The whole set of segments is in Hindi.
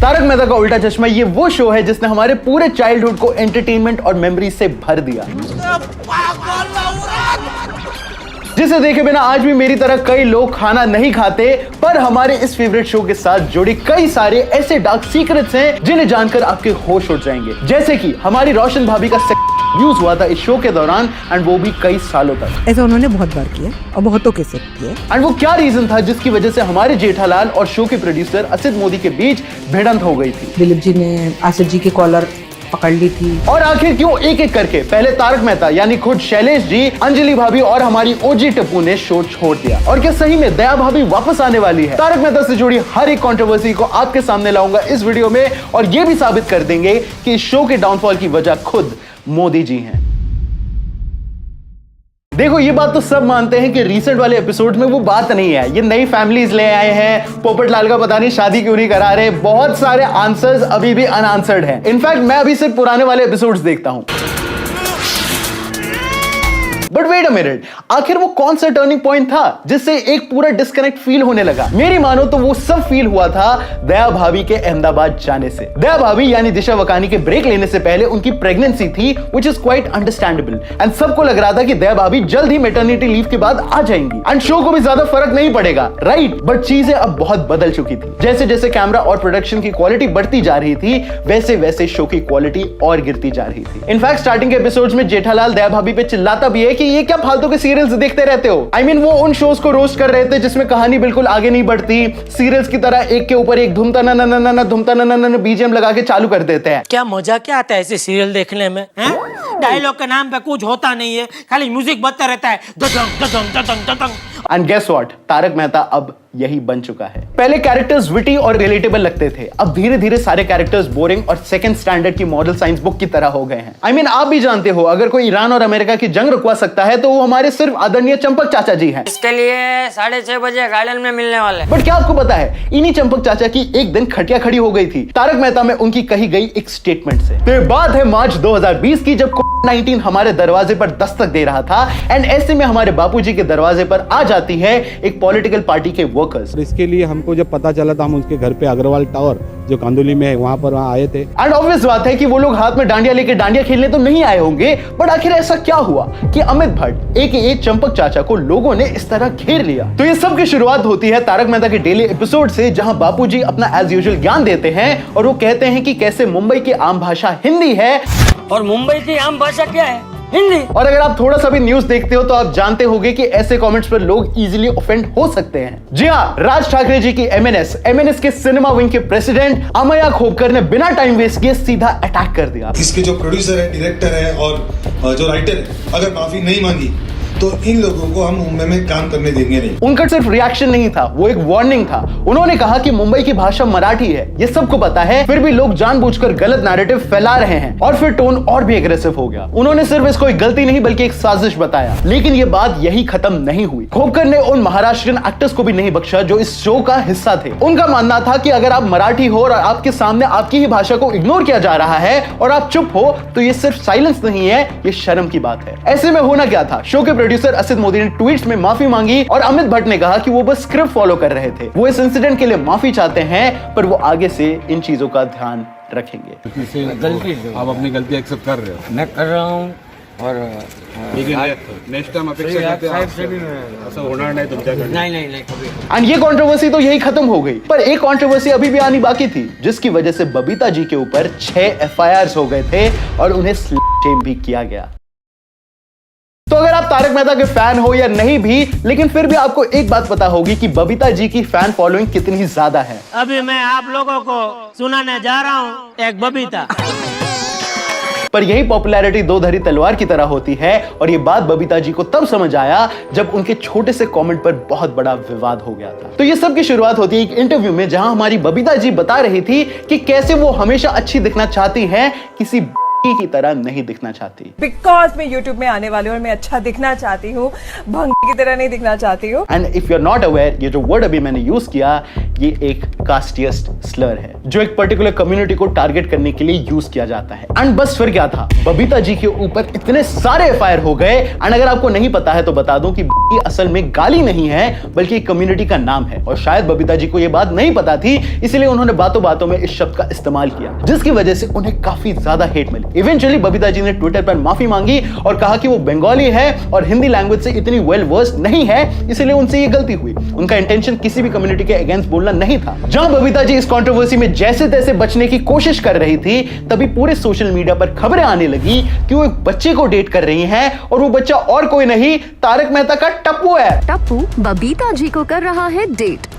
तारक मेहता का उल्टा चश्मा ये वो शो है जिसने हमारे पूरे चाइल्डहुड को एंटरटेनमेंट और मेमोरी से भर दिया, जिसे देखे बिना आज भी मेरी तरह कई लोग खाना नहीं खाते। पर हमारे इस फेवरेट शो के साथ जुड़े कई सारे ऐसे डार्क सीक्रेट्स हैं जिन्हें जानकर आपके होश उड़ जाएंगे, जैसे कि हमारी रोशन भाभी का यूज हुआ था इस शो के दौरान, एंड वो भी कई सालों तक। ऐसा उन्होंने बहुत बार किया और बहुतों के साथ किया। एंड वो क्या रीजन था जिसकी वजह से हमारे जेठालाल और शो के प्रोड्यूसर असित मोदी के बीच भिड़ंत हो गई थी। दिलीप जी ने आसिफ जी की कॉलर पकड़ ली थी। और आखिर क्यों एक एक करके पहले तारक मेहता यानी खुद शैलेश जी, अंजलि भाभी और हमारी ओजी टप्पू ने शो छोड़ दिया, और क्या सही में दया भाभी वापस आने वाली है? तारक मेहता से जुड़ी हर एक कंट्रोवर्सी को आपके सामने लाऊंगा इस वीडियो में, और ये भी साबित कर देंगे कि इस शो के डाउनफॉल की वजह खुद मोदी जी हैं। देखो, ये बात तो सब मानते हैं कि रिसेंट वाले एपिसोड में वो बात नहीं है, ये नई फैमिलीज ले आए हैं, पोपट लाल का पता नहीं शादी क्यों नहीं करा रहे, बहुत सारे आंसर्स अभी भी अनआंसर्ड हैं। इनफैक्ट मैं अभी सिर्फ पुराने वाले एपिसोड्स देखता हूं। बट वेट अ मिनट, आखिर वो कौन सा टर्निंग पॉइंट था जिससे एक पूरा डिस्कनेक्ट फील होने लगा? मेरी मानो तो वो सब फील हुआ था दया भाभी के अहमदाबाद जाने से। दया भाभी यानी दिशा वकानी के ब्रेक लेने से पहले उनकी प्रेगनेंसी थी, which is quite understandable, and सबको लग रहा था कि दया भाभी जल्द ही मैटरनिटी लीव के बाद आ जाएंगी एंड शो को भी ज्यादा फर्क नहीं पड़ेगा, राइट? बट चीजें अब बहुत बदल चुकी थी। जैसे जैसे कैमरा और प्रोडक्शन की क्वालिटी बढ़ती जा रही थी, वैसे वैसे शो की क्वालिटी और गिरती जा रही थी। इनफैक्ट स्टार्टिंग के एपिसोड्स में जेठालाल दया भाभी पे चिल्लाता भी है कि ये क्या फालतू के सीरियल्स देखते रहते हो। I mean, वो उन शोज को रोस्ट कर रहे थे जिसमें कहानी बिल्कुल आगे नहीं बढ़ती, सीरियल्स की तरह एक के ऊपर एक धुमता ना बीजीएम लगा के चालू कर देते हैं। क्या मजा क्या आता है ऐसे सीरियल देखने में? डायलॉग के नाम पे कुछ होता नहीं है, खाली म्यूजिक बजता रहता है, ददंग ददंग ददंग ददंग। And guess what, Tarak Mehta अब यही बन चुका है। पहले कैरेक्टर्स विटी और रिलेटेबल लगते थे, अब धीरे धीरे सारे कैरेक्टर्स बोरिंग और सेकंड स्टैंडर्ड की मॉडल साइंस बुक की तरह हो गए हैं। I mean, आप भी जानते हो, अगर कोई ईरान और अमेरिका की जंग रुकवा सकता है तो वो हमारे सिर्फ आदरणीय चंपक चाचा जी हैं। इसके लिए 6:30 बजे गार्डन में मिलने वाले। बट क्या आपको पता है, इन्हीं चंपक चाचा की एक दिन खटिया खड़ी हो गई थी तारक मेहता में उनकी कही गई एक स्टेटमेंट से। तो ये बात है मार्च 2020 की, जब कोविड-19 हमारे दरवाजे पर दस्तक दे रहा था, एंड ऐसे में हमारे बापूजी के दरवाजे पर आ जाती है एक पॉलिटिकल पार्टी के वर्कर्स। इसके लिए हमको जब पता चला था, हम उसके घर पे अग्रवाल टावर जो कांदुली में है वहां पर आए थे। एंड ऑब्वियस बात है कि वो लोग हाथ में डांडिया लेके डांडिया खेलने तो नहीं आए होंगे, बट आखिर ऐसा क्या हुआ कि अमित भट्ट एक चंपक चाचा को लोगों ने इस तरह घेर लिया? तो ये सब की शुरुआत होती है तारक मेहता के डेली एपिसोड से, जहां बापूजी अपना एज यूजुअल ज्ञान देते हैं और वो कहते हैं कि कैसे मुंबई की आम भाषा हिंदी है और मुंबई की आम भाषा क्या है? हिंदी। और अगर आप थोड़ा सा भी न्यूज देखते हो तो आप जानते होंगे कि ऐसे कमेंट्स पर लोग इजीली ऑफेंड हो सकते हैं। जी हाँ, राज ठाकरे जी की एमएनएस के सिनेमा विंग के प्रेसिडेंट अमया खोपकर ने बिना टाइम वेस्ट किए सीधा अटैक कर दिया। इसके जो प्रोड्यूसर है, डायरेक्टर है और जो राइटर है, अगर माफी नहीं मांगी तो इन लोगों को हम मुंबई में काम करने देंगे नहीं। उनका सिर्फ रिएक्शन नहीं था, वो एक वार्निंग था। उन्होंने कहा कि मुंबई की भाषा मराठी है, ये सबको पता है, फिर भी लोग जानबूझकर गलत नैरेटिव फैला रहे हैं, और फिर टोन और भी एग्रेसिव हो गया। उन्होंने सिर्फ इसको एक गलती नहीं बल्कि एक साजिश बताया। लेकिन ये बात यही खत्म नहीं हुई। खोपकर ने उन महाराष्ट्रियन एक्टर्स को भी नहीं बख्शा जो इस शो का हिस्सा थे। उनका मानना था कि अगर आप मराठी हो और आपके सामने आपकी ही भाषा को इग्नोर किया जा रहा है और आप चुप हो, तो ये सिर्फ साइलेंस नहीं है, ये शर्म की बात है। ऐसे में होना क्या था, शो के प्रोड्यूसर असित मोदी ने ट्वीट्स में माफी मांगी और अमित भट्ट ने कहा कि वो बस स्क्रिप्ट फॉलो कर रहे थे, वो इस इंसिडेंट के लिए माफी चाहते हैं, पर वो आगे से इन चीजों का ध्यान रखेंगे। गलती आप अपनी गलती एक्सेप्ट कर रहे हो? मैं कर रहा हूँ और नेक्स्ट टाइम अपेक्षा करते हैं ऐसा होना नहीं तुमच्याकडे। नहीं कभी। एंड ये कंट्रोवर्सी तो यही खत्म हो गई, पर एक कंट्रोवर्सी अभी भी आनी बाकी थी, जिसकी वजह से बबीता जी के ऊपर 6 FIRs हो गए थे और उन्हें शेम भी किया गया। तो अगर आप तारक मेहता के फैन हो या नहीं भी, लेकिन फिर भी आपको एक बात पता होगी कि बबीता जी की फैन फॉलोइंग कितनी ज्यादा है। अभी मैं आप लोगों को सुनाने जा रहा हूँ एक बबीता। पर यही पॉपुलैरिटी दो धरी तलवार की तरह होती है, और ये बात बबीता जी को तब समझ आया जब उनके छोटे से कमेंट पर बहुत बड़ा विवाद हो गया था। तो ये सब की शुरुआत होती है एक इंटरव्यू में, जहां हमारी बबीता जी बता रही थी कि कैसे वो हमेशा अच्छी दिखना चाहती हैं किसी की तरह नहीं दिखना चाहती। बिकॉज मैं यूट्यूब में आने वाली हूँ और मैं अच्छा दिखना चाहती हूँ, भंगी की तरह नहीं दिखना चाहती हूँ। And if you are not aware, ये जो वर्ड अभी मैंने यूज किया, ये एक कास्टियस्ट स्लर है जो एक पर्टिकुलर कम्युनिटी को टारगेट करने के लिए यूज किया जाता है। एंड बस फिर क्या था, बबीता जी के ऊपर इतने सारे एफआईआर हो गए। एंड अगर आपको नहीं पता है तो बता दूं कि असल में गाली नहीं है बल्कि कम्युनिटी का नाम है, और शायद बबीता जी को यह बात नहीं पता थी, इसलिए उन्होंने बातों बातों में इस शब्द का इस्तेमाल किया, जिसकी वजह से उन्हें काफी ज्यादा हेट मिली। इवेंचुअली बबीता जी ने ट्विटर पर माफी मांगी और कहा कि वो बंगाली है और हिंदी लैंग्वेज से इतनी वेल वर्स्ड नहीं है, इसलिए उनसे ये गलती हुई। उनका इंटेंशन किसी भी कम्युनिटी के अगेंस्ट बोलना नहीं था। जहां बबीता जी इस कंट्रोवर्सी में जैसे तैसे बचने की कोशिश कर रही थी, तभी पूरे सोशल मीडिया पर खबरें आने लगी कि वो एक बच्चे को डेट कर रही हैं और वो बच्चा और कोई नहीं, तारक मेहता का टप्पू है। टप्पू बबीता जी को कर रहा है डेट।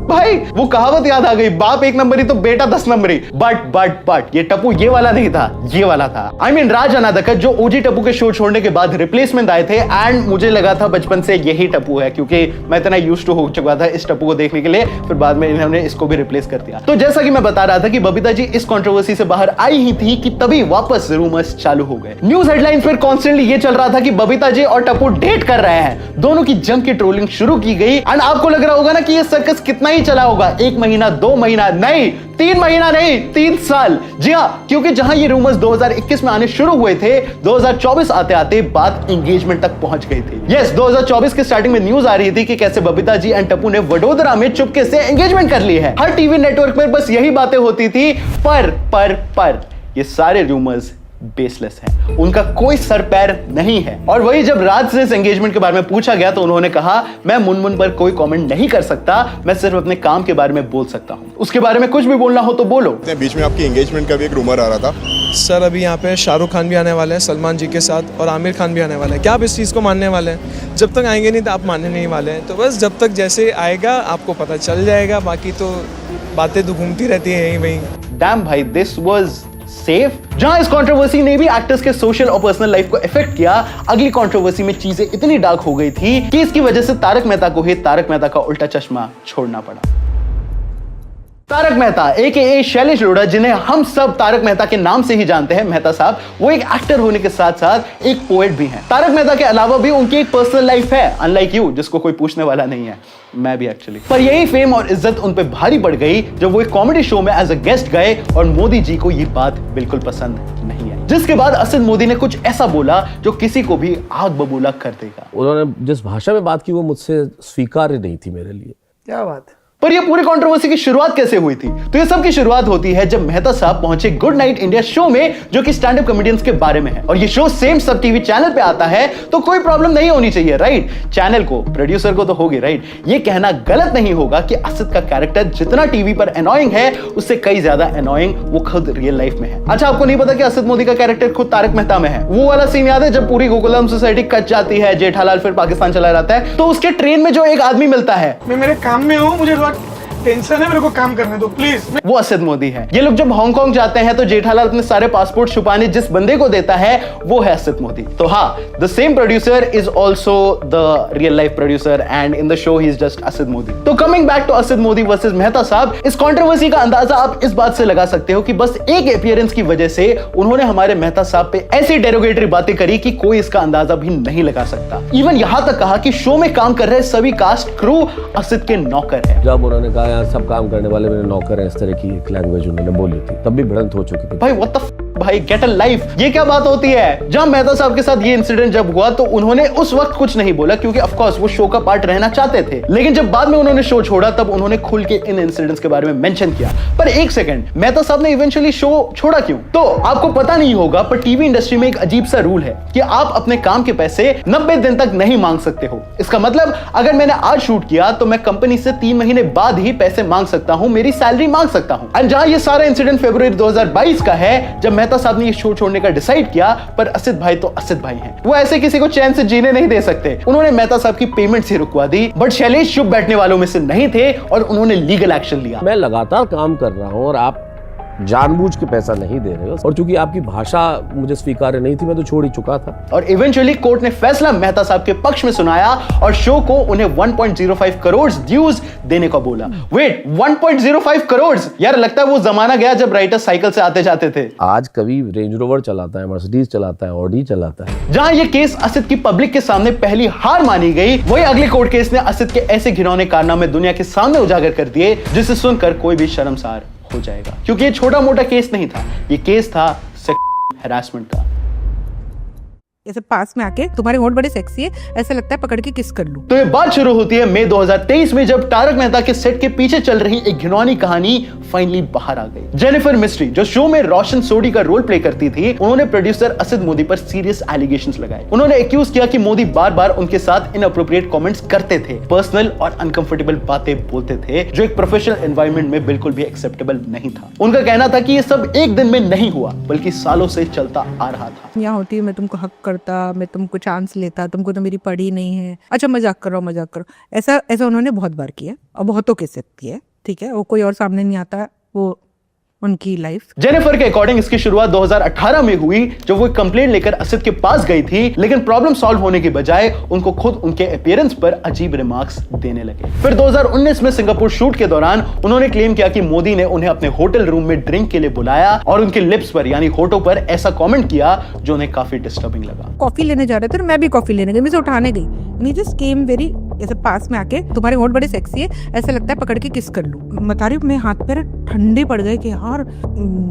भाई वो कहावत याद आ गई, बाप एक नंबरी तो बेटा 10 नंबरी। बट ये टप्पू ये वाला नहीं था, ये वाला था। I mean, राज अनादकत जो ओजी टप्पू के शो छोड़ने के बाद रिप्लेसमेंट आए थे, एंड मुझे लगा था बचपन से यही टप्पू है, क्योंकि मैं इतना यूज्ड टू हो चुका था इस टप्पू को देखने के लिए। फिर बाद में इन्होंने इसको भी रिप्लेस कर दिया। तो जैसा कि मैं बता रहा था कि बबीता जी इस कंट्रोवर्सी से बाहर आई ही थी कि तभी वापस रूमर्स चालू हो गए। न्यूज हेडलाइंस पर कॉन्स्टेंटली ये चल रहा था कि बबीता जी और टप्पू डेट कर रहे हैं। दोनों की जम की ट्रोलिंग शुरू की गई। एंड आपको लग रहा होगा ना कि ये सर्कस कितना ही चला होगा, 1 महीना 2 महीना नहीं, 3 महीना नहीं, 3 साल। जी हां, क्योंकि जहां ये रूमर्स 2021 में आने शुरू हुए थे, 2024 आते आते बात एंगेजमेंट तक पहुंच गई थी। यस, 2024 के स्टार्टिंग में न्यूज आ रही थी कि कैसे बबीता जी एंड टप्पू ने वडोदरा में चुपके से एंगेजमेंट कर ली है। हर टीवी नेटवर्क में बस यही बातें होती थी, पर ये सारे रूमर्स बेसलेस है, उनका कोई सर पैर नहीं है। और वही जब राज से इस एंगेजमेंट के बारे में पूछा गया तो उन्होंने कहा, मैं मुनमुन पर कोई कमेंट नहीं कर सकता, मैं सिर्फ अपने काम के बारे में बोल सकता हूं, उसके बारे में कुछ भी बोलना हो तो बोलो। बीच में आपकी एंगेजमेंट का भी एक रूमर आ रहा था। सर अभी यहाँ पे शाहरुख खान भी आने वाले हैं सलमान जी के साथ, और आमिर खान भी आने वाले हैं। क्या आप इस चीज़ को मानने वाले हैं? जब तक आएंगे नहीं तो आप मानने नहीं वाले हैं। तो बस जब तक जैसे आएगा आपको पता चल जाएगा, बाकी तो बातें तो घूमती रहती है यहीं वहीं। डैम भाई, दिस वाज सेफ। जहां इस कंट्रोवर्सी ने भी एक्टर्स के सोशल और पर्सनल लाइफ को इफेक्ट किया, अगली कंट्रोवर्सी में चीजें इतनी डार्क हो गई थी कि इसकी वजह से तारक मेहता को ही तारक मेहता का उल्टा चश्मा छोड़ना पड़ा। तारक मेहता एके शैलेश लोढ़ा, जिन्हें हम सब तारक मेहता के नाम से ही जानते हैं, मेहता साहब, वो एक एक्टर होने के साथ साथ एक पोएट भी हैं। तारक मेहता के अलावा भी उनकी एक पर्सनल लाइफ है, अनलाइक यू जिसको कोई पूछने वाला नहीं है, मैं भी एक्चुअली। पर यही फेम और इज्जत उन पे भारी पड़ गई जब वो एक कॉमेडी शो में एज अ गेस्ट गए और मोदी जी को ये बात बिल्कुल पसंद नहीं आई, जिसके बाद असद मोदी ने कुछ ऐसा बोला जो किसी को भी आग बबूला कर देगा। उन्होंने जिस भाषा में बात की वो मुझसे स्वीकार्य नहीं थी मेरे लिए। क्या बात। पर ये पूरी कंट्रोवर्सी की शुरुआत कैसे हुई थी? तो ये सब की शुरुआत होती है जब मेहता साहब पहुंचे गुड नाइट इंडिया शो में, जो कि स्टैंड अप कॉमेडियंस के बारे में है, और ये शो सेम सब टीवी चैनल पे आता है, तो कोई प्रॉब्लम नहीं होनी चाहिए, राइट? चैनल को, प्रोड्यूसर को तो होगी, राइट? ये कहना गलत नहीं होगा कि असद का कैरेक्टर जितना टीवी पर एनोइंग है, उससे कई ज्यादा एनोइंग वो खुद रियल लाइफ में है। अच्छा, आपको नहीं पता कि असद मोदी का कैरेक्टर खुद तारक मेहता में है? वो वाला सीन याद है जब पूरी गोकुलम सोसाइटी कट जाती है, जेठालाल फिर पाकिस्तान चला जाता है, तो उसके ट्रेन में जो एक आदमी मिलता है, मैं मेरे काम में हूँ, मुझे टेंशन है, मेरे को काम करने दो प्लीज। वो असद मोदी है। ये लोग जब हांगकांग जाते हैं तो जेठालाल अपने सारे पासपोर्ट छुपाने जिस बंदे को देता है, वो है असद मोदी। तो हाँ, the same producer is also the real life producer, and in the show he is just Asad Modi. तो coming back to Asad Modi versus Mehta sahab, इस कंट्रोवर्सी का अंदाजा आप इस बात से लगा सकते हो कि बस एक अपीयरेंस की वजह से उन्होंने हमारे मेहता साहब पे ऐसी डेरोगेटरी बातें करी कि कोई इसका अंदाजा भी नहीं लगा सकता। इवन यहां तक कहा कि शो में काम कर रहे सभी कास्ट क्रू असद के नौकर है। जब उन्होंने कहा यहाँ सब काम करने वाले मेरे नौकर हैं, इस तरह की एक लैंग्वेज उन्होंने बोली थी, तब भी भिड़ंत हो चुकी थी। भाई व्हाट द भाई, गेट अ लाइफ, ये क्या बात होती है? जब मेहता साहब के साथ ये इंसिडेंट जब हुआ तो उन्होंने उस वक्त कुछ नहीं बोला, क्योंकि ऑफ कोर्स वो शो का पार्ट रहना चाहते थे, लेकिन जब बाद में उन्होंने शो छोड़ा तब उन्होंने खुल के इन इंसिडेंट्स के बारे में मेंशन किया। पर एक सेकंड, मेहता साहब ने इवेंचुअली शो छोड़ा क्यों? तो आपको पता नहीं होगा, पर टीवी इंडस्ट्री में एक अजीब सा रूल है कि आप अपने काम के पैसे 90 दिन तक नहीं मांग सकते हो। इसका मतलब अगर मैंने आज शूट किया तो मैं कंपनी से 3 महीने बाद ही पैसे मांग सकता हूं, मेरी सैलरी मांग सकता हूं। एंड जहां ये सारा इंसिडेंट फरवरी 2022 का है, जब मेहता साहब ने ये शो छोड़ने का डिसाइड किया, पर असद भाई तो असद भाई हैं, वो ऐसे किसी को चैन से जीने नहीं दे सकते। उन्होंने मेहता साहब की पेमेंट से रुकवा दी, बट शैलेश चुप बैठने वालों में से नहीं थे और उन्होंने लीगल एक्शन लिया। मैं लगातार काम कर रहा हूं और आप जानबूझ के पैसा नहीं दे रहे हो, और चूंकि आपकी भाषा मुझे स्वीकार्य नहीं थी, मैं तो छोड़ ही चुका था। और इवेंचुअली कोर्ट ने फैसला मेहता साहब के पक्ष में सुनाया और शो को उन्हें 1.05 करोड़ ड्यूज देने को बोला। वेट, 1.05 करोड़? यार लगता है वो जमाना गया जब राइटर साइकिल से आते जाते थे। आज कभी रेंज रोवर चलाता है, मर्सिडीज चलाता है, ऑडी चलाता है। जहां ये केस असद की पब्लिक के सामने पहली हार मानी गई, वही अगले कोर्ट केस ने असद के ऐसे घिनौने कारनामे दुनिया के सामने उजागर कर दिए जिसे सुनकर कोई भी शर्मसार हो जाएगा। क्योंकि ये छोटा मोटा केस नहीं था, ये केस था सेक्सुअल हैरासमेंट का। ऐसे पास में आके तुम्हारे होंठ बड़े सेक्सी है, ऐसा लगता है पकड़ के किस कर लूं। तो ये बात शुरू होती है मई 2023 में, जब तारक मेहता के सेट के पीछे चल रही एक घिनौनी कहानी फाइनली बाहर आ गई। जेनिफर मिस्ट्री, जो शो में रोशन सोडी का रोल प्ले करती थी, उन्होंने प्रोड्यूसर असद मोदी पर सीरियस एलिगेशंस लगाए। उन्होंने एक्यूज किया कि मोदी बार बार उनके साथ इनअप्रोप्रिएट कमेंट्स करते थे, पर्सनल और अनकंफर्टेबल बातें बोलते थे, जो एक प्रोफेशनल एनवायरनमेंट में बिल्कुल भी एक्सेप्टेबल नहीं था। उनका कहना था कि ये सब एक दिन में नहीं हुआ, बल्कि सालों से चलता आ रहा था। यहाँ होती मैं तुमको हक करता, मैं तुमको चांस लेता, तुमको तो मेरी पड़ी नहीं है, अच्छा मजाक करो मजाक करो, ऐसा ऐसा उन्होंने बहुत बार किया और बहुतों के साथ किया। ठीक है, वो कोई और सामने नहीं आता, वो उनकी लाइफ। जेनिफर के अकॉर्डिंग इसकी शुरुआत 2018 में हुई, जब वो कंप्लेंट लेकर असद के पास गई थी, लेकिन प्रॉब्लम सॉल्व होने की बजाय उनको खुद उनके अपीयरेंस पर अजीब रिमार्क्स देने लगे। फिर 2019 में सिंगापुर शूट के दौरान उन्होंने क्लेम किया कि मोदी ने उन्हें अपने होटल रूम में ड्रिंक के लिए बुलाया और उनके लिप्स पर यानी होठों पर ऐसा कमेंट किया जो उन्हें काफी डिस्टर्बिंग लगा। कॉफी लेने जा रहे थे, मैं भी कॉफी लेने गई, मैं उठाने गई, नहीं जस्ट केम वेरी ऐसे पास में आके, तुम्हारे होंठ बड़े सेक्सी है, ऐसा लगता है पकड़ के किस कर लूं। बता रही हूं, मैं हाथ पैर ठंडे पड़ गए कि यार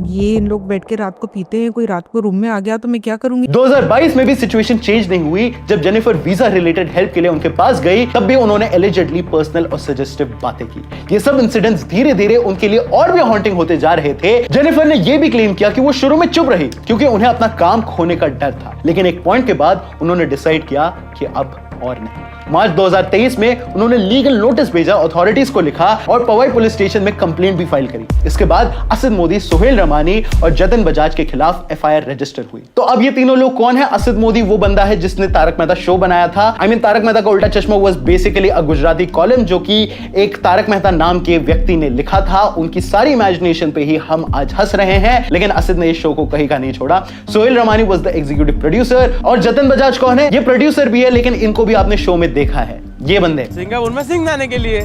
ये इन लोग बैठ के रात को पीते हैं, कोई रात को रूम में आ गया तो मैं क्या करूंगी। 2022 में भी सिचुएशन चेंज नहीं हुई। जब जेनिफर वीजा रिलेटेड हेल्प के लिए उनके पास गई, तब भी उन्होंने एलिजेडली पर्सनल और सजेस्टिव बातें की। ये सब इंसिडेंट्स धीरे धीरे उनके लिए और भी हॉन्टिंग होते जा रहे थे। जेनिफर ने यह भी क्लेम किया कि वो शुरू में चुप रही क्योंकि उन्हें अपना काम खोने का डर था, लेकिन एक पॉइंट के बाद उन्होंने डिसाइड किया कि अब और नहीं। मार्च 2023 में उन्होंने लीगल नोटिस भेजा, अथॉरिटीज को लिखा और पवई पुलिस स्टेशन में कंप्लेंट भी फाइल करी। इसके बाद असद मोदी, सुहेल रमानी और जतन बजाज के खिलाफ एफआईआर रजिस्टर हुई। तो अब ये तीनों लोग कौन है? असद मोदी वो बंदा है जिसने तारक मेहता शो बनाया था। तारक मेहता का उल्टा चश्मा was basically a Gujarati column जो कि एक तारक मेहता नाम के व्यक्ति ने लिखा था। उनकी सारी इमेजिनेशन पे ही हम आज हंस रहे हैं, लेकिन असद ने इस शो को कहीं का नहीं छोड़ा। Suhail Ramani was the executive producer और जतन बजाज कौन है? ये प्रोड्यूसर भी है, लेकिन इनको भी आपने शो में देखा है। ये बंदे सिंगापुर में सिंह आने के लिए,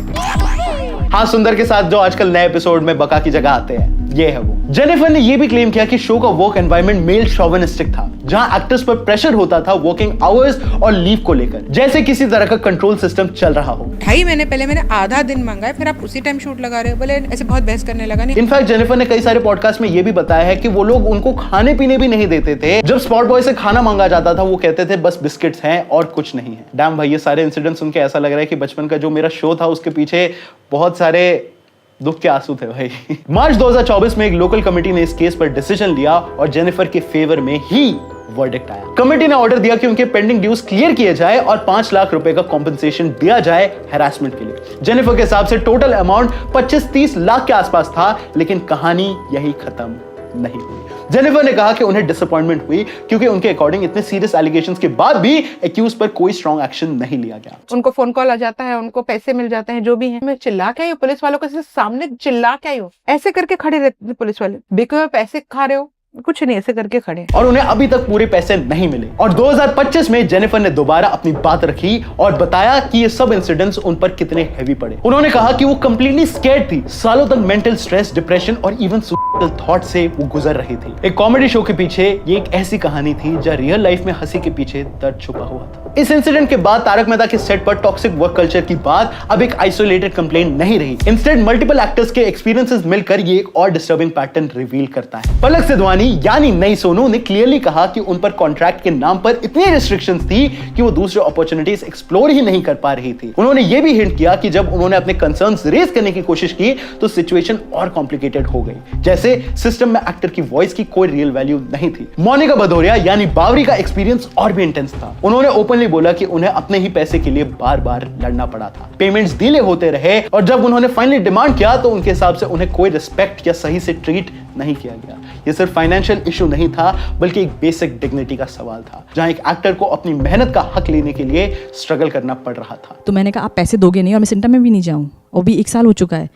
हाँ, सुंदर के साथ जो आजकल नए एपिसोड में बका की जगह आते हैं, ये है वो। जेनिफर ने ये भी क्लेम किया कि शो का वर्क एनवायरनमेंट मेल शोविनिस्टिक था, जहां एक्टर्स पर प्रेशर होता था वर्किंग आवर्स और लीव को लेकर, जैसे किसी तरह का कंट्रोल सिस्टम चल रहा हो। 2.5 महीने पहले मैंने आधा दिन मांगा है, फिर आप उसी टाइम शूट लगा रहे हो, बोले ऐसे बहुत बहस करने लगा। नहीं, इनफैक्ट जेनिफर ने कई सारे पॉडकास्ट में ये भी बताया है कि वो लोग उनको खाने पीने भी नहीं देते थे। जब स्पॉट बॉय से खाना मांगा जाता था, वो कहते थे बस बिस्किट्स हैं और कुछ नहीं है। डैम भाई, ये सारे इंसिडेंट सुन के ऐसा लग रहा है कि बचपन का जो मेरा शो था उसके पीछे बहुत सारे दुख के आंसू थे भाई। मार्च 2024 में एक लोकल कमेटी ने इस केस पर डिसीजन लिया और जेनिफर के फेवर में ही वर्डिक्ट आया। कमेटी ने ऑर्डर दिया कि उनके पेंडिंग ड्यूज क्लियर किए जाए और 5 लाख रुपए का कॉम्पेंसेशन दिया जाए हैरासमेंट के लिए। जेनिफर के हिसाब से टोटल अमाउंट 25-30 लाख के आसपास था, लेकिन कहानी यही खत्म नहीं हुई। जेनिफर ने कहा कि उन्हें डिसअपॉइंटमेंट हुई क्योंकि उनके अकॉर्डिंग इतने सीरियस एलिगेशंस के बाद भी एक्यूज पर कोई स्ट्रॉन्ग एक्शन नहीं लिया गया। उनको फोन कॉल आ जाता है, उनको पैसे मिल जाते हैं, जो भी है। मैं चिल्ला के आई हूँ पुलिस वालों के सामने, चिल्ला के आई हूँ, ऐसे करके खड़े रहते थे पुलिस वाले, बेकार पैसे खा रहे हो, कुछ नहीं, ऐसे करके खड़े। और उन्हें अभी तक पूरे पैसे नहीं मिले। और 2025 में जेनिफर ने दोबारा अपनी बात रखी और बताया कि ये सब इंसिडेंट्स उन पर कितने हैवी पड़े। उन्होंने कहा कि वो कंप्लीटली स्कैर्ड थी, सालों तक मेंटल स्ट्रेस, डिप्रेशन और इवन सुसाइडल थॉट से वो गुजर रही थी। एक कॉमेडी शो के पीछे ये एक ऐसी कहानी थी जहां रियल लाइफ में हंसी के पीछे दर्द छुपा हुआ था। इस इंसिडेंट के बाद तारक मेहता के सेट पर टॉक्सिक वर्क कल्चर की बात अब एक आइसोलेटेड कंप्लेंट नहीं रही। इंस्टेड मल्टीपल एक्टर्स के एक्सपीरियंसेस मिलकर ये एक और डिस्टर्बिंग पैटर्न रिवील करता है। पलक सिधवानी यानी नई सोनू ने क्लियरली कहा कि उन पर कॉन्ट्रैक्ट के नाम पर इतनी रिस्ट्रिक्शंस थी कि वो दूसरे अपॉर्चुनिटीज एक्सप्लोर ही नहीं कर पा रही थी। उन्होंने ये भी हिंट किया कि जब उन्होंने अपने कंसर्न्स रेज करने की कोशिश की तो सिचुएशन और कॉम्प्लिकेटेड हो गई, जैसे सिस्टम में एक्टर की वॉइस की कोई रियल वैल्यू नहीं थी। मोनिका भदौरिया यानी बावरी का एक्सपीरियंस और भी इंटेंस था। उन्होंने ओपनली बोला कि उन्हें अपने ही पैसे के लिए बार बार लड़ना पड़ा था, पेमेंट्स डिले होते रहे और जब उन्होंने फाइनली डिमांड किया तो उनके हिसाब से उन्हें कोई रिस्पेक्ट या सही से ट्रीट नहीं किया गया। ये सिर्फ फाइनेंशियल इशू नहीं था, बल्कि एक बेसिक डिग्निटी का सवाल था, जहां एक एक्टर को अपनी मेहनत का हक लेने के लिए स्ट्रगल करना पड़ रहा था। तो मैंने कहा आप पैसे दोगे नहीं और मैं सेंटर में भी नहीं जाऊं, और भी 1 साल हो चुका है।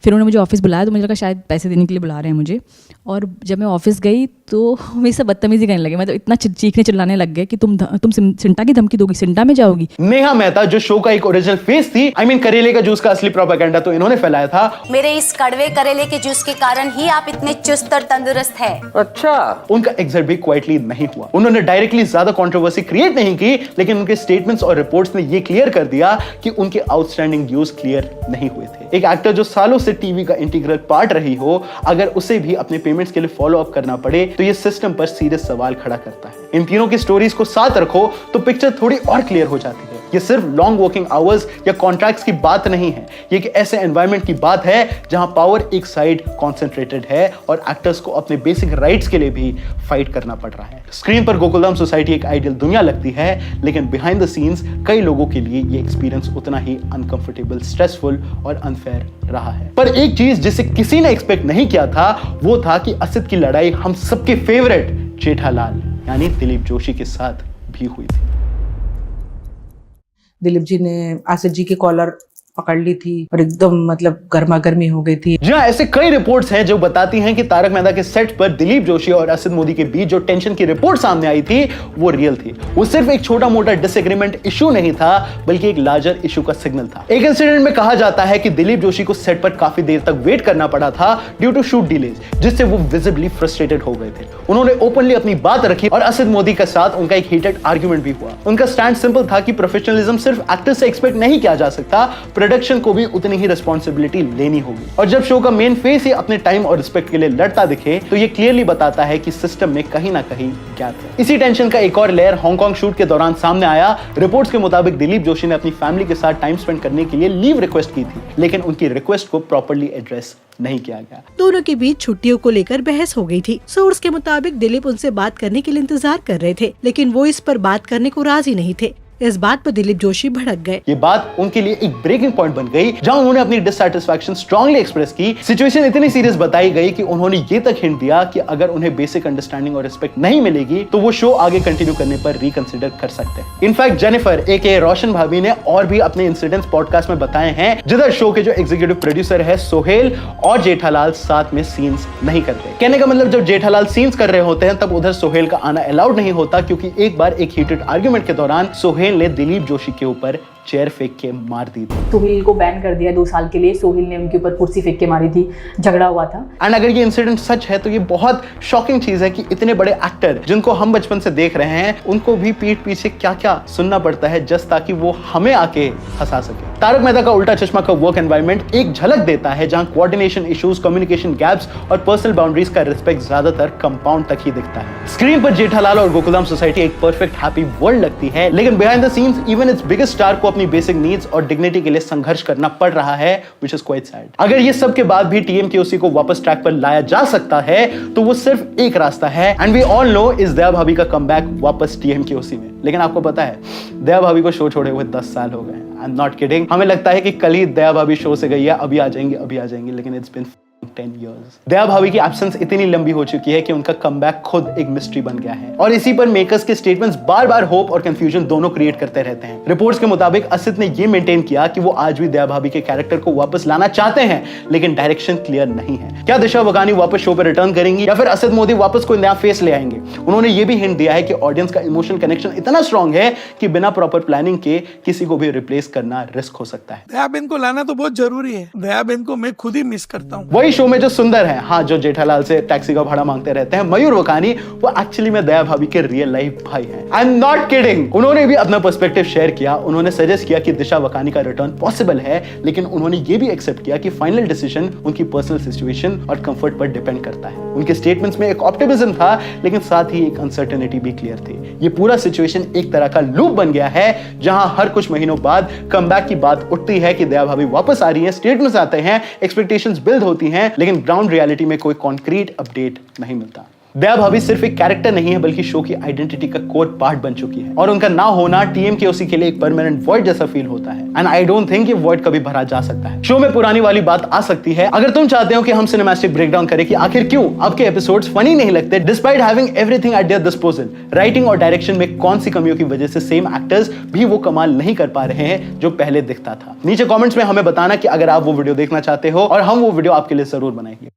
फिर उन्होंने मुझे ऑफिस बुलाया तो मुझे लगा शायद पैसे देने के लिए बुला रहे हैं मुझे, और जब मैं ऑफिस गई तो मेरे से बदतमीजी करने लगे। मैं तो इतना चीखने चिल्लाने लग गए कि तुम सिंटा की धमकी दोगी, सिंटा में जाओगी। नेहा मेहता जो शो का एक ओरिजिनल फेस थी, करेले का जूस का असली प्रोपेगेंडा तो इन्होंने फैलाया था। मेरे इस कड़वे करेले के जूस के कारण ही आप इतने चुस्त और तंदुरुस्त हैं। अच्छा, उनका एग्जिट भी क्वाइटली नहीं हुआ। उन्होंने डायरेक्टली ज्यादा कंट्रोवर्सी क्रिएट नहीं की, लेकिन उनके स्टेटमेंट्स और रिपोर्ट्स ने ये क्लियर कर दिया कि उनके आउटस्टैंडिंग ड्यूज क्लियर नहीं हुए थे। एक एक्टर जो सालों से टीवी का इंटीग्रल पार्ट रही हो, अगर उसे भी अपने पेमेंट्स के लिए फॉलो अप करना पड़े तो ये सिस्टम पर सीरियस सवाल खड़ा करता है। इन तीनों की स्टोरीज को साथ रखो तो पिक्चर थोड़ी और क्लियर हो जाती है। ये सिर्फ लॉन्ग वर्किंग आवर्स या कॉन्ट्रैक्ट्स की बात नहीं है, ये एक ऐसे एनवायरनमेंट की बात है जहां पावर एक साइड कॉन्सेंट्रेटेड है और एक्टर्स को अपने बेसिक राइट्स के लिए भी फाइट करना पड़ रहा है। स्क्रीन पर गोकुलधाम सोसाइटी एक आइडियल दुनिया लगती है, लेकिन बिहाइंड द सीन्स कई लोगों के लिए ये एक्सपीरियंस उतना ही अनकंफर्टेबल, स्ट्रेसफुल और अनफेयर रहा है। पर एक चीज जिसे किसी ने एक्सपेक्ट नहीं किया था वो था कि असित की लड़ाई हम सबके फेवरेट जेठालाल यानी दिलीप जोशी के साथ भी हुई थी। दिलीप जी ने आसिफ जी की कॉलर पकड़ ली थी और एकदम मतलब गर्मा गर्मी हो गई थी। जी हाँ, ऐसे कई रिपोर्ट्स हैं जो बताती हैं कि तारक मेहता के सेट पर दिलीप जोशी और असित मोदी के बीच जो टेंशन की रिपोर्ट सामने आई थी वो रियल थी। वो सिर्फ एक छोटा मोटा डिसएग्रीमेंट इशू नहीं था, बल्कि एक लार्जर इशू का सिग्नल था। एक इंसिडेंट में कहा जाता है कि दिलीप जोशी को सेट पर काफी देर तक वेट करना पड़ा था ड्यू टू शूट डिलेज, जिससे वो विजिबली फ्रस्ट्रेटेड हो गए थे। उन्होंने ओपनली अपनी बात रखी और असित मोदी के साथ उनका एक हीटेड आर्ग्यूमेंट भी हुआ। उनका स्टैंड सिंपल था कि प्रोफेशनलिज्म सिर्फ एक्टर से एक्सपेक्ट नहीं किया जा सकता, प्रोडक्शन को भी उतनी ही रिस्पॉन्सिबिलिटी लेनी होगी। और जब शो का मेन फेस ही अपने टाइम और रिस्पेक्ट के लिए लड़ता दिखे तो ये क्लियरली बताता है कि सिस्टम में कहीं ना कहीं गैप है। इसी टेंशन का एक और लेयर हांगकांग शूट के दौरान सामने आया। रिपोर्ट्स के मुताबिक दिलीप जोशी ने अपनी फैमिली के साथ टाइम स्पेंड करने के लिए लीव रिक्वेस्ट की थी, लेकिन उनकी रिक्वेस्ट को प्रॉपर्ली एड्रेस नहीं किया गया। दोनों के बीच छुट्टियों को लेकर बहस हो गई थी। सोर्स के मुताबिक दिलीप उनसे बात करने के लिए इंतजार कर रहे थे, लेकिन वो इस पर बात करने को राजी नहीं थे। इस बात पर दिलीप जोशी भड़क गए। ये बात उनके लिए एक ब्रेकिंग पॉइंट बन गई, जहां उन्होंने अपनी डिससैटिस्फैक्शन स्ट्रांगली एक्सप्रेस की। सिचुएशन इतनी सीरियस बताई गई कि उन्होंने ये तक हिंट दिया कि अगर उन्हें बेसिक अंडरस्टैंडिंग और रिस्पेक्ट नहीं मिलेगी तो वो शो आगे कंटिन्यू करने पर रिकंसिडर कर सकते हैं। इनफैक्ट जेनिफर एके रोशन भाभी ने और भी अपने इंसिडेंट्स पॉडकास्ट में बताए हैं, जिधर शो के जो एग्जीक्यूटिव प्रोड्यूसर है सोहेल और जेठालाल साथ में सीन्स नहीं करते। कहने का मतलब जब जेठालाल सीन्स कर रहे होते हैं तब उधर सोहेल का आना अलाउड नहीं होता, क्योंकि एक बार एक हीटेड आर्ग्यूमेंट के दौरान सोहेल ने दिलीप जोशी के ऊपर चेयर फेंक के मार दी थी। सोहेल को बैन कर दिया 2 साल के लिए। सोहेल ने उनके ऊपर कुर्सी फेंक के मारी थी, झगड़ा हुआ था। एंड अगर ये इंसिडेंट सच है तो ये बहुत शॉकिंग चीज है कि इतने बड़े एक्टर जिनको हम बचपन से देख रहे हैं, उनको भी पीठ पीछे क्या क्या सुनना पड़ता है जस्ट ताकि वो हमें आके हंसा सके। तारक मेहता का उल्टा चश्मा का वर्क एनवायरनमेंट एक झलक देता है, जहां कोऑर्डिनेशन इश्यूज, कम्युनिकेशन गैप्स और पर्सनल बाउंड्रीज का रिस्पेक्ट ज्यादातर कंपाउंड तक ही दिखता है। स्क्रीन पर जेठालाल और गोकुलधाम सोसाइटी एक परफेक्ट हैप्पी वर्ल्ड लगती है, लेकिन behind the scenes even it's biggest star को अपनी बेसिक नीड्स और डिग्निटी के लिए संघर्ष करना पड़ रहा है, which is quite sad। अगर ये सब के बाद भी टीएमकेओसी को वापस ट्रैक पर लाया जा सकता है तो वो सिर्फ एक रास्ता है, एंड वी ऑल नो इस दया भाभी का कमबैक वापस टीएमकेओसी में। लेकिन आपको पता है दया भाभी को शो छोड़े हुए 10 साल हो गए। I am not kidding. हमें लगता है कि कल ही दया भाभी शो से गई है, अभी आ जाएंगी, लेकिन इट्स बीन 10 years। दया भाभी की एब्सेंस इतनी लंबी हो चुकी है कि उनका कमबैक खुद एक मिस्ट्री बन गया है, और इसी पर मेकर्स के स्टेटमेंट्स बार बार होप और कंफ्यूजन दोनों क्रिएट करते रहते हैं। रिपोर्ट्स के मुताबिक असित ने ये मेंटेन किया कि वो आज भी दया भाभी के कैरेक्टर को वापस लाना चाहते हैं, लेकिन डायरेक्शन क्लियर नहीं है। क्या दिशा वकानी वापस शो पर रिटर्न करेंगी या फिर असित मोदी वापस कोई नया फेस ले आएंगे? उन्होंने ये भी हिंट दिया है कि ऑडियंस का इमोशनल कनेक्शन इतना स्ट्रॉन्ग है कि बिना प्रॉपर प्लानिंग के किसी को भी रिप्लेस करना रिस्क हो सकता है। दया बेन को लाना तो बहुत जरूरी है। दया बेन को मैं खुद ही मिस करता हूँ। वही शो में जो सुंदर है, हाँ, जो जेठालाल से टैक्सी का भाड़ा मांगते रहते हैं, मयूर वकानी, वो एक्चुअली में दया भाभी के रियल लाइफ भाई हैं। I am not kidding. उन्होंने भी अपना पर्सपेक्टिव शेयर किया। उन्होंने सजेस्ट किया कि दिशा वकानी का रिटर्न पॉसिबल है, लेकिन उन्होंने ये भी एक्सेप्ट किया कि फाइनल डिसीजन उनकी पर्सनल सिचुएशन और कंफर्ट पर डिपेंड करता है। उनके स्टेटमेंट्स में एक ऑप्टिमिज्म था, लेकिन साथ ही एक अनसर्टेनिटी भी क्लियर थी। ये पूरा सिचुएशन एक तरह का लूप बन गया है, जहां हर कुछ महीनों बाद कमबैक की बात उठती है कि दया भाभी वापस आ रही है, स्टेटमेंट्स आते हैं, एक्सपेक्टेशंस बिल्ड होती हैं, लेकिन ग्राउंड रियलिटी में कोई कॉन्क्रीट अपडेट नहीं मिलता। दया भाभी सिर्फ एक कैरेक्टर नहीं है बल्कि शो की आइडेंटिटी का कोर पार्ट बन चुकी है और उनका ना होना TMKOC के लिए एक परमानेंट वॉइड जैसा फील होता है एंड आई डोंट थिंक ये वॉइड कभी भरा जा सकता है। शो में पुरानी वाली बात आ सकती है अगर तुम चाहते हो कि हम सिनेमैटिक ब्रेकडाउन करें कि आखिर क्यों आपके एपिसोड्स फनी नहीं लगते despite having everything at there disposal. Writing और डायरेक्शन में कौन सी कमियों की वजह से सेम एक्टर्स भी वो कमाल नहीं कर पा रहे हैं जो पहले दिखता था। नीचे कमेंट्स में हमें बताना कि अगर आप वो वीडियो देखना चाहते हो और हम वो वीडियो आपके लिए जरूर बनाएंगे।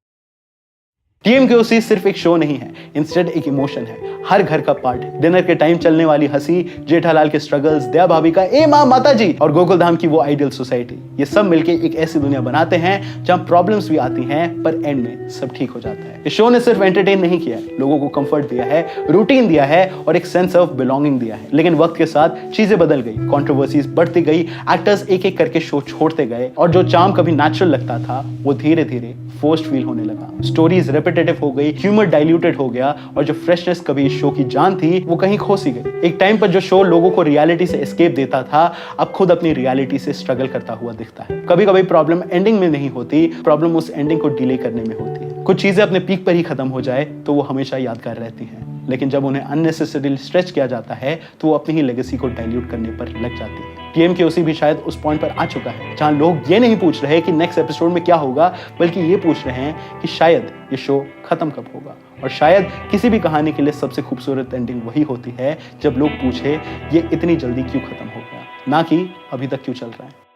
TMKOC सिर्फ एक शो नहीं है, इंस्टेड एक इमोशन है, हर घर का पार्ट है। डिनर के टाइम चलने वाली हंसी, जेठालाल के स्ट्रगल्स, दया भाभी का ए माँ माता जी और गोकुलधाम की वो आइडियल सोसाइटी, ये सब मिलके एक ऐसी दुनिया बनाते हैं जहां प्रॉब्लम्स भी आती हैं पर एंड में सब ठीक हो जाता है। इस शो ने सिर्फ एंटरटेन नहीं किया है, लोगों को कंफर्ट दिया है, रूटीन दिया है और एक सेंस ऑफ बिलोंगिंग दिया है। लेकिन वक्त के साथ चीजें बदल गई, कंट्रोवर्सीज बढ़ती गई, एक्टर्स एक एक करके शो छोड़ते गए और जो चार्म कभी नेचुरल लगता था वो धीरे धीरे फोर्स्ड फील होने लगा। स्टोरीज रिपीटेटिव हो गई, ह्यूमर डाइल्यूटेड हो गया और जो फ्रेशनेस कभी इस शो की जान थी वो कहीं खो सी गई। एक टाइम पर जो शो लोगों को रियलिटी से एस्केप देता था अब खुद अपनी रियलिटी से स्ट्रगल करता हुआ दिखता है। कभी कभी प्रॉब्लम एंडिंग में नहीं होती, प्रॉब्लम उस एंडिंग को डिले करने में होती है। कुछ चीजें अपने पीक पर ही खत्म हो जाए तो वो हमेशा यादगार रहती हैं, लेकिन जब उन्हें अननेसेसरीली स्ट्रेच किया जाता है तो वो अपनी ही लेगेसी को डाइल्यूट करने पर लग जाती है। TMKOC भी शायद उस पॉइंट पर आ चुका है जहां लोग ये नहीं पूछ रहे कि नेक्स्ट एपिसोड में क्या होगा, बल्कि ये पूछ रहे हैं कि शायद ये शो खत्म कब होगा। और शायद किसी भी कहानी के लिए सबसे खूबसूरत एंडिंग वही होती है जब लोग पूछे ये इतनी जल्दी क्यों खत्म हो गया, ना कि अभी तक क्यों चल रहा है।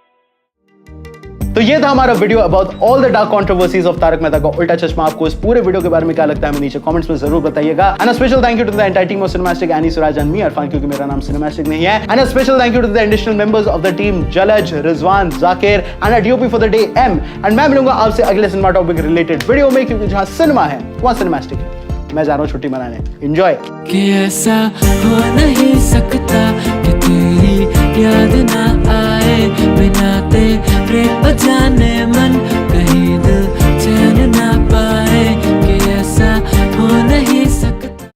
तो ये था हमारा video about all the dark controversies of Taarak Mehta Ka Ooltah चश्मा। आपको इस पूरे वीडियो के बारे में क्या लगता है हमें नीचे कमेंट्स में जरूर बताइएगा। And a special thank you to the entire team of Cinematic, Annie, Suraj and me Irfan, क्योंकि मेरा नाम सिनेमैटिक नहीं है। And a special thank you to the additional members of the team Jalaj, Rizwan, Zakir and a DOP for the day M। एंड मैं मिलूंगा आपसे अगले सिनेमा टॉपिक रिलेटेड वीडियो में, क्योंकि जहां सिनेमा है वहां सिनेमैटिक है। मैं जा रहा हूं छुट्टी मनाने, एंजॉय। कि ऐसा हो नहीं सकता कि तेरी याद ना आए, बिना तेरे बजाने मन कहीं दिल चैन ना पाए।